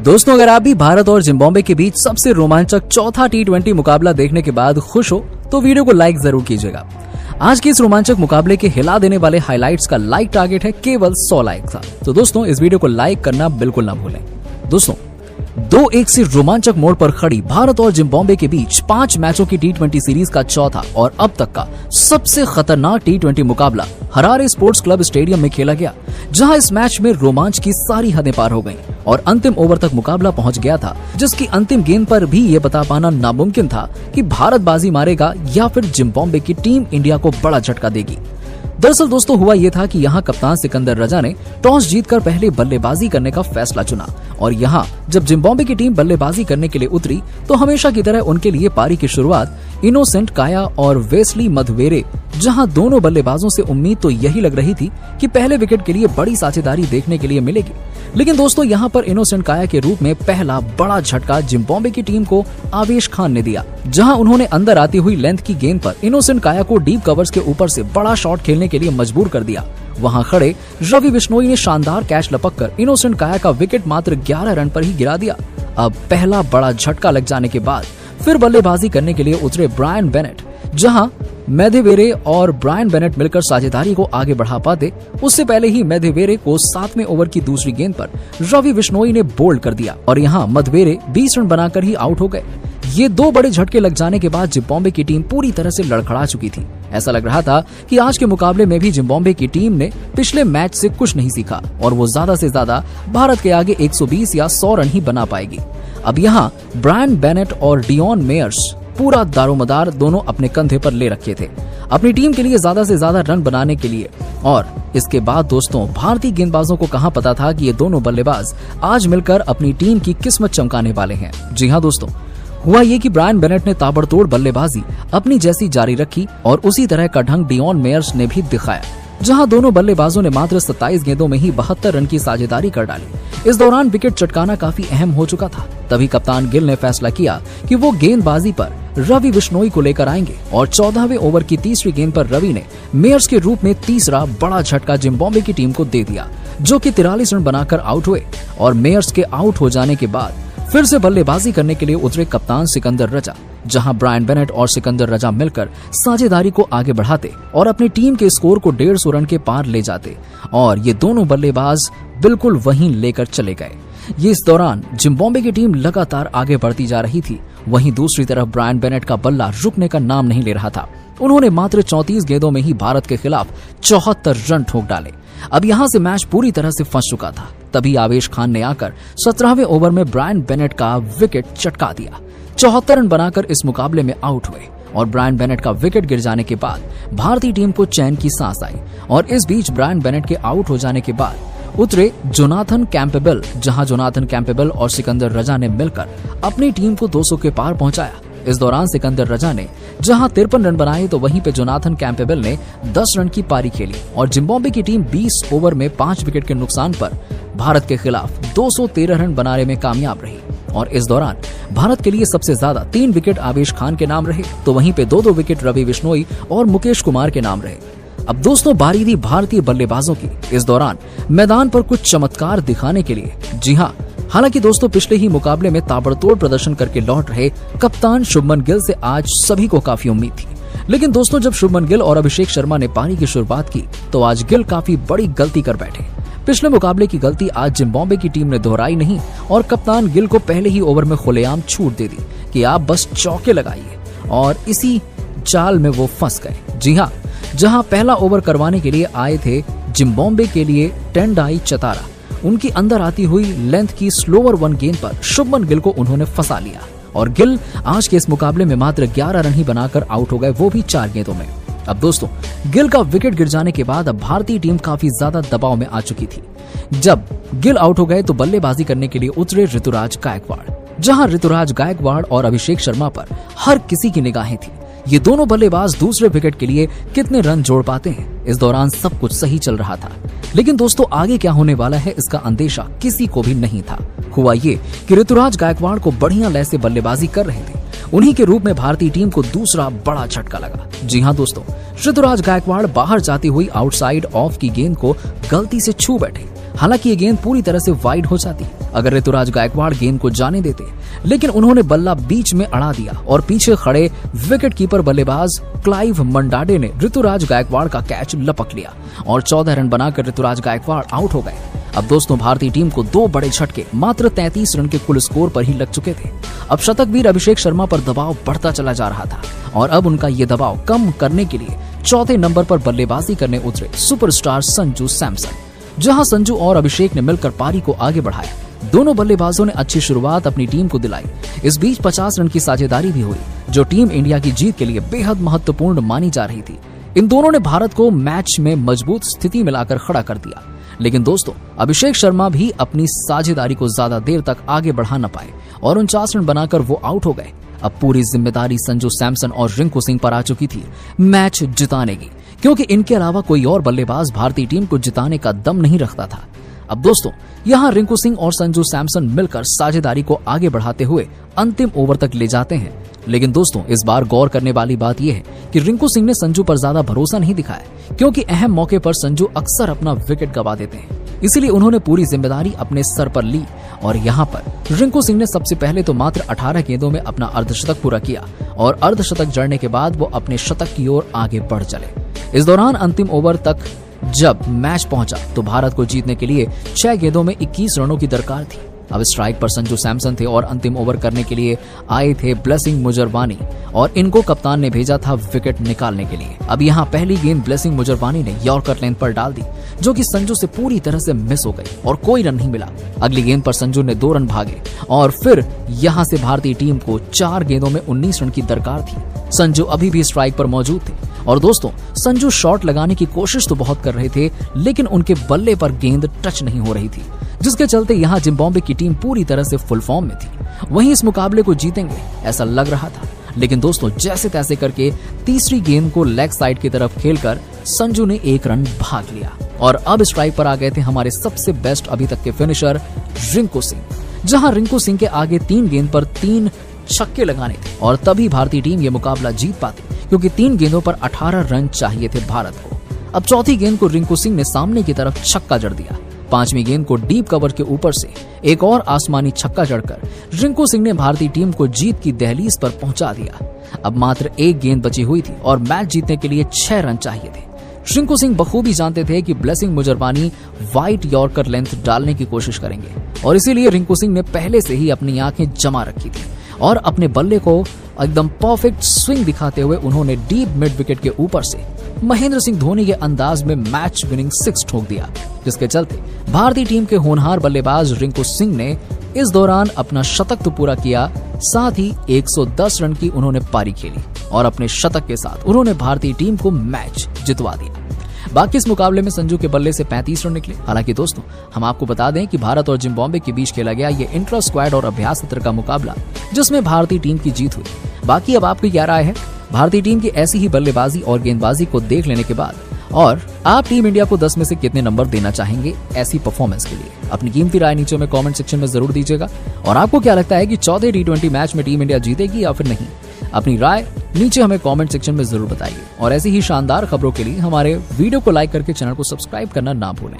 दोस्तों, अगर आप भी भारत और जिम्बाब्वे के बीच सबसे रोमांचक चौथा टी20 मुकाबला देखने के बाद खुश हो तो वीडियो को लाइक जरूर कीजिएगा। आज के इस रोमांचक मुकाबले के हिला देने वाले हाइलाइट्स का लाइक टारगेट है केवल 100 लाइक था। तो दोस्तों, इस वीडियो को लाइक करना बिल्कुल ना भूलें। दोस्तों, 2-1 से रोमांचक मोड़ पर खड़ी भारत और जिम्बाब्वे के बीच 5 मैचों की टी20 सीरीज का चौथा और अब तक का सबसे खतरनाक टी20 मुकाबला हरारे स्पोर्ट्स क्लब स्टेडियम में खेला गया, जहां इस मैच में रोमांच की सारी हदें पार हो गईं और अंतिम ओवर तक मुकाबला पहुंच गया था, जिसकी अंतिम गेंद पर भी ये बता पाना नामुमकिन था कि भारत बाजी मारेगा या फिर जिम्बाब्वे की टीम इंडिया को बड़ा झटका देगी। दरअसल दोस्तों, हुआ ये था कि यहाँ कप्तान सिकंदर रजा ने टॉस जीतकर पहले बल्लेबाजी करने का फैसला चुना और यहाँ जब जिम्बाब्वे की टीम बल्लेबाजी करने के लिए उतरी तो हमेशा की तरह उनके लिए पारी की शुरुआत इनोसेंट काया और वेस्ली मधवेरे, जहां दोनों बल्लेबाजों से उम्मीद तो यही लग रही थी कि पहले विकेट के लिए बड़ी साझेदारी देखने के लिए मिलेगी। लेकिन दोस्तों, यहाँ पर इनोसेंट काया के रूप में पहला बड़ा झटका जिम्बाब्वे की टीम को आवेश खान ने दिया, जहां उन्होंने अंदर आती हुई लेंथ की गेंद पर इनोसेंट काया को डीप कवर्स के ऊपर से बड़ा शॉट खेलने के लिए मजबूर कर दिया। वहां खड़े रवि बिश्नोई ने शानदार कैच लपककर इनोसेंट काया का विकेट मात्र 11 रन पर ही गिरा दिया। अब पहला बड़ा झटका लग जाने के बाद फिर बल्लेबाजी करने के लिए उतरे ब्रायन बेनेट, जहां मैथेवेरे और ब्रायन बेनेट मिलकर साझेदारी को आगे बढ़ा पाते उससे पहले ही मैथेवेरे को 7वें ओवर की दूसरी गेंद पर रवि बिश्नोई ने बोल्ड कर दिया और यहां मैथेवेरे 20 रन बनाकर ही आउट हो गए। ये 2 बड़े झटके लग जाने के बाद जिम्बाब्वे की टीम पूरी तरह से लड़खड़ा चुकी थी। ऐसा लग रहा था कि आज के मुकाबले में भी जिम्बाब्वे की टीम ने पिछले मैच से कुछ नहीं सीखा और वो ज्यादा से ज्यादा भारत के आगे 120 या 100 रन ही बना पाएगी। अब यहाँ ब्रायन बेनेट और डियोन मेयर्स पूरा दारोमदार दोनों अपने कंधे पर ले रखे थे अपनी टीम के लिए ज्यादा से ज्यादा रन बनाने के लिए। और इसके बाद दोस्तों, भारतीय गेंदबाजों को कहां पता था कि ये दोनों बल्लेबाज आज मिलकर अपनी टीम की किस्मत चमकाने वाले हैं। जी हाँ दोस्तों, हुआ ये कि ब्रायन बेनेट ने ताबड़तोड़ बल्लेबाजी अपनी जैसी जारी रखी और उसी तरह का ढंग डियोन मेयर्स ने भी दिखाया, जहां दोनों बल्लेबाजों ने मात्र 27 गेंदों में ही 72 रन की साझेदारी कर डाली। इस दौरान विकेट चटकाना काफी अहम हो चुका था। तभी कप्तान गिल ने फैसला किया कि वो गेंदबाजी पर रवि बिश्नोई को लेकर आएंगे और 14वें ओवर की तीसरी गेंद पर रवि ने मेयर्स के रूप में तीसरा बड़ा झटका जिम्बाब्वे की टीम को दे दिया, जो कि 43 रन बनाकर आउट हुए। और मेयर्स के आउट हो जाने के बाद फिर से बल्लेबाजी करने के लिए उतरे कप्तान सिकंदर रजा, जहां ब्रायन बेनेट और सिकंदर रजा मिलकर साझेदारी को आगे बढ़ाते और अपनी टीम के स्कोर को 150 रन के पार ले जाते और ये दोनों बल्लेबाज बिल्कुल वहीं लेकर चले गए। ये इस दौरान जिम्बाब्वे की टीम लगातार आगे बढ़ती जा रही थी। वहीं दूसरी तरफ ब्रायन बेनेट का बल्ला रुकने का नाम नहीं ले रहा था। उन्होंने मात्र 34 गेंदों में ही भारत के खिलाफ 74 रन ठोक डाले। अब यहाँ से मैच पूरी तरह से फंस चुका था। तभी आवेश खान ने आकर 17वें ओवर में ब्रायन बेनेट का विकेट चटका दिया। 74 रन बनाकर इस मुकाबले में आउट हुए और ब्रायन बेनेट का विकेट गिर जाने के बाद भारतीय टीम को चैन की सांस आई। और इस बीच ब्रायन बेनेट के आउट हो जाने के बाद उतरे जोनाथन कैंपेबल, जहां जोनाथन कैंपेबल और सिकंदर रजा ने मिलकर अपनी टीम को 200 के पार पहुंचाया। इस दौरान सिकंदर रजा ने जहां 53 रन बनाए तो वहीं पे जोनाथन कैंपेबल ने 10 रन की पारी खेली और जिम्बाब्वे की टीम 20 ओवर में 5 विकेट के नुकसान पर भारत के खिलाफ 213 रन बनाने में कामयाब रही। और इस दौरान भारत के लिए सबसे ज्यादा 3 विकेट आवेश खान के नाम रहे, तो वहीं पे 2-2 विकेट रवि बिश्नोई और मुकेश कुमार के नाम रहे। अब दोस्तों, बारी थी भारतीय बल्लेबाजों की इस दौरान मैदान पर कुछ चमत्कार दिखाने के लिए। जी हाँ, हालांकि दोस्तों, पिछले ही मुकाबले में ताबड़तोड़ प्रदर्शन करके लौट रहे कप्तान शुभमन गिल से आज सभी को काफी उम्मीद थी। लेकिन दोस्तों, जब शुभमन गिल और अभिषेक शर्मा ने पारी की शुरुआत की तो आज गिल काफी बड़ी गलती कर बैठे। पिछले मुकाबले की गलती आज जिम्बाब्वे की टीम ने दोहराई नहीं और कप्तान गिल को पहले ही ओवर में खुलेआम छूट दे दी कि आप बस चौके लगाइए, और इसी चाल में वो फंस गए। जी हाँ, जहां पहला ओवर करवाने के लिए आए थे जिम्बाब्वे के लिए टेंडाई चतारा, उनकी अंदर आती हुई लेंथ की स्लोअर 1 गेंद पर शुभमन गिल को उन्होंने फंसा लिया और गिल आज के इस मुकाबले में मात्र 11 रन ही बनाकर आउट हो गए, वो भी 4 गेंदों में। अब दोस्तों, गिल का विकेट गिर जाने के बाद अब भारतीय टीम काफी ज्यादा दबाव में आ चुकी थी। जब गिल आउट हो गए तो बल्लेबाजी करने के लिए उतरे ऋतुराज गायकवाड़, जहां ऋतुराज गायकवाड़ और अभिषेक शर्मा पर हर किसी की निगाहें थी। ये दोनों बल्लेबाज दूसरे विकेट के लिए कितने रन जोड़ पाते हैं। इस दौरान सब कुछ सही चल रहा था, लेकिन दोस्तों, आगे क्या होने वाला है इसका अंदेशा किसी को भी नहीं था। हुआ ये कि ऋतुराज गायकवाड़ को बढ़िया लय से बल्लेबाजी कर रहे थे। उन्हीं के रूप में भारतीय टीम को दूसरा बड़ा झटका लगा। जी हाँ दोस्तों, ऋतुराज गायकवाड़ बाहर जाती हुई आउटसाइड ऑफ की गेंद को गलती से छू बैठे हालांकि ये गेंद पूरी तरह से वाइड हो जाती अगर ऋतुराज गायकवाड़ गेंद को जाने देते, लेकिन उन्होंने बल्ला बीच में अड़ा दिया और पीछे खड़े विकेट कीपर बल्लेबाज क्लाइव मंडाडे ने ऋतुराज गायकवाड़ का कैच लपक लिया और 14 रन बनाकर ऋतुराज गायकवाड़ आउट हो गए। अब दोस्तों, भारतीय टीम को 2 बड़े झटके मात्र 33 रन के कुल स्कोर पर ही लग चुके थे। अब शतकवीर अभिषेक शर्मा पर दबाव बढ़ता चला जा रहा था और अब उनका ये दबाव कम करने के लिए चौथे नंबर पर बल्लेबाजी करने उतरे सुपरस्टार संजू सैमसन, जहां संजू और अभिषेक ने मिलकर पारी को आगे बढ़ाया। दोनों बल्लेबाजों ने अच्छी शुरुआत अपनी टीम को दिलाई। इस बीच 50 रन की साझेदारी भी हुई, जो टीम इंडिया की जीत के लिए बेहद महत्वपूर्ण मानी जा रही थी। इन दोनों ने भारत को मैच में मजबूत स्थिति में लाकर खड़ा कर दिया, लेकिन दोस्तों, अभिषेक शर्मा भी अपनी साझेदारी को ज्यादा देर तक आगे बढ़ा न पाए और 49 रन बनाकर वो आउट हो गए। अब पूरी जिम्मेदारी संजू सैमसन और रिंकू सिंह पर आ चुकी थी मैच जिताने की, क्योंकि इनके अलावा कोई और बल्लेबाज भारतीय टीम को जिताने का दम नहीं रखता था। अब दोस्तों, यहाँ रिंकू सिंह और संजू सैमसन मिलकर साझेदारी को आगे बढ़ाते हुए अंतिम ओवर तक ले जाते हैं। लेकिन दोस्तों, इस बार गौर करने वाली बात यह है कि रिंकू सिंह ने संजू पर ज्यादा भरोसा नहीं दिखाया, क्योंकि अहम मौके पर संजू अक्सर अपना विकेट गंवा देते हैं। इसीलिए उन्होंने पूरी जिम्मेदारी अपने सर पर ली और यहाँ पर रिंकू सिंह ने सबसे पहले तो मात्र 18 गेंदों में अपना अर्धशतक पूरा किया और अर्धशतक जड़ने के बाद वो अपने शतक की ओर आगे बढ़ चले। इस दौरान अंतिम ओवर तक जब मैच पहुंचा तो भारत को जीतने के लिए 6 गेंदों में 21 रनों की दरकार थी। अब स्ट्राइक पर संजू सैमसन थे और अंतिम ओवर करने के लिए आए थे ब्लेसिंग मुजरवानी और इनको कप्तान ने भेजा था विकेट निकालने के लिए। अब यहाँ पहली गेंद ब्लेसिंग मुजरवानी ने यॉर्कर लेंथ पर डाल दी, जो कि संजू से पूरी तरह से मिस हो गई और कोई रन नहीं मिला। अगली गेंद पर संजू ने 2 रन भागे और फिर यहाँ से भारतीय टीम को 4 गेंदों में 19 रन की दरकार थी। संजू अभी भी स्ट्राइक पर मौजूद थे और दोस्तों, संजू शॉट लगाने की कोशिश तो बहुत कर रहे थे, लेकिन उनके बल्ले पर गेंद टच नहीं हो रही थी, जिसके चलते यहाँ जिम्बाब्वे की टीम पूरी तरह से फुल फॉर्म में थी। वहीं इस मुकाबले को जीतेंगे ऐसा लग रहा था, लेकिन दोस्तों, जैसे तैसे करके तीसरी गेंद को लेग साइड की तरफ खेलकर संजू ने 1 रन भाग लिया और अब स्ट्राइक पर आ गए थे हमारे सबसे बेस्ट अभी तक के फिनिशर रिंकू सिंह, जहां रिंकू सिंह के आगे 3 गेंद पर 3 छक्के लगाने थे और तभी भारतीय टीम ये मुकाबला जीत पाती, क्योंकि 3 गेंदों पर 18 रन चाहिए थे भारत को। अब चौथी गेंद को रिंकू सिंह ने सामने की तरफ छक्का जड़ दिया। 5वीं गेंद को डीप कवर के ऊपर से एक और आसमानी छक्का जड़कर रिंकू सिंह ने भारतीय टीम को जीत की दहलीज पर पहुंचा दिया। अब मात्र 1 गेंद बची हुई थी और मैच जीतने के लिए 6 रन चाहिए थे। रिंकू सिंह बखूबी जानते थे कि ब्लेसिंग मुजरवानी वाइट यॉर्कर लेंथ डालने की कोशिश करेंगे और इसीलिए रिंकू सिंह ने पहले से ही अपनी आंखें जमा रखी थी और अपने बल्ले को एकदम परफेक्ट स्विंग दिखाते हुए उन्होंने डीप मिड विकेट के ऊपर से महेंद्र सिंह धोनी के अंदाज में मैच विनिंग 6 ठोक दिया, जिसके चलते भारतीय टीम के होनहार बल्लेबाज रिंकू सिंह ने इस दौरान अपना शतक तो पूरा किया, साथ ही 110 रन की उन्होंने पारी खेली और अपने शतक के साथ उन्होंने भारतीय टीम को मैच जितवा दिया। बाकी इस मुकाबले में संजू के बल्ले से 35 रन निकले। हालांकि दोस्तों, हम आपको बता दें कि भारत और जिम्बाब्वे के बीच खेला गया ये इंट्रा स्क्वाड और अभ्यास सत्र का मुकाबला, जिसमें भारतीय टीम की जीत हुई। बाकी अब आपकी क्या राय है भारतीय टीम की ऐसी ही बल्लेबाजी और गेंदबाजी को देख लेने के बाद, और आप टीम इंडिया को 10 में से कितने नंबर देना चाहेंगे ऐसी परफॉर्मेंस के लिए? अपनी कीमती राय नीचे में कमेंट सेक्शन में जरूर दीजिएगा। और आपको क्या लगता है कि 14 T20 मैच में टीम इंडिया जीतेगी या फिर नहीं? अपनी राय नीचे हमें कमेंट सेक्शन में जरूर बताइए और ऐसी ही शानदार खबरों के लिए हमारे वीडियो को लाइक करके चैनल को सब्सक्राइब करना ना भूलें।